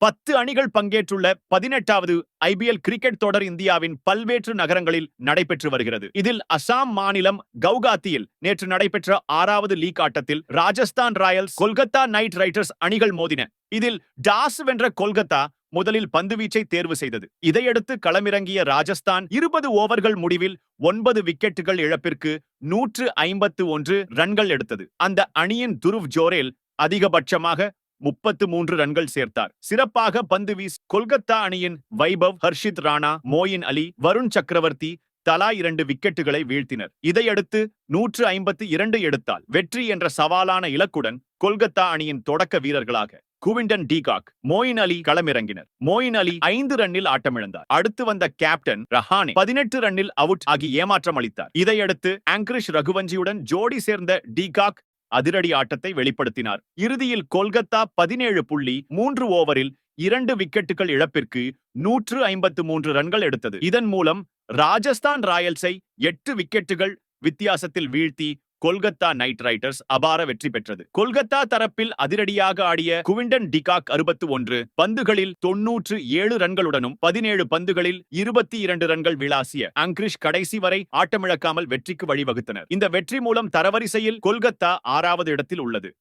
10 அணிகள் பங்கேற்றுள்ள 18வது IPL cricket தொடர் இந்தியாவின் பல்வேறு நகரங்களில் நடைபெற்று வருகிறது. இதில் அசாம் மாநிலம் கவுகாத்தியில் நேற்று நடைபெற்ற 6வது லீக் ஆட்டத்தில் Rajasthan Royals, Kolkata night Riders அணிகள் மோதின. இதில் டாஸ் வென்ற கொல்கத்தா முதலில் பந்துவீச்சை தேர்வு செய்தது. இதையடுத்து களமிறங்கிய ராஜஸ்தான் 20 ஓவர்கள் முடிவில் 9 விக்கெட்டுகள் இழப்பிற்கு 151 ரன்கள் எடுத்தது. அந்த அணியின் துருவ் ஜோரேல் அதிகபட்சமாக 33 ரன்கள் சேர்த்தார். சிறப்பாக பந்து வீசி கொல்கத்தா அணியின் வைபவ், ஹர்ஷித் ராணா, மோயின் அலி, வருண் சக்கரவர்த்தி தலா 2 விக்கெட்டுகளை வீழ்த்தினர். இதையடுத்து 152 எடுத்தால் வெற்றி என்ற சவாலான இலக்குடன் கொல்கத்தா அணியின் தொடக்க வீரர்களாக குவிண்டன் டிகாக், மோயின் அலி களமிறங்கினர். மோயின் அலி 5 ரன்னில் ஆட்டமிழந்தார். அடுத்து வந்த கேப்டன் ரஹானே 18 ரன்னில் அவுட் ஆகி ஏமாற்றம் அளித்தார். இதையடுத்து ஆங்கரிஷ் ரகுவஞ்சியுடன் ஜோடி சேர்ந்த டிகாக் அதிரடி ஆட்டத்தை வெளிப்படுத்தினார். இறுதியில் கொல்கத்தா 17.3 ஓவரில் 2 விக்கெட்டுகள் இழப்பிற்கு 153 ரன்கள் எடுத்தது. இதன் மூலம் ராஜஸ்தான் ராயல்ஸை 8 விக்கெட்டுகள் வித்தியாசத்தில் வீழ்த்தி கொல்கத்தா நைட் ரைடர்ஸ் அபார வெற்றி பெற்றது. கொல்கத்தா தரப்பில் அதிரடியாக ஆடிய குவிண்டன் டிகாக் 61 பந்துகளில் 97 ரன்களுடனும் 17 பந்துகளில் 22 ரன்கள் விளாசிய ஆங்கரிஷ் கடைசி வரை ஆட்டமிழக்காமல் வெற்றிக்கு வழிவகுத்தனர். இந்த வெற்றி மூலம் தரவரிசையில் கொல்கத்தா 6வது இடத்தில் உள்ளது.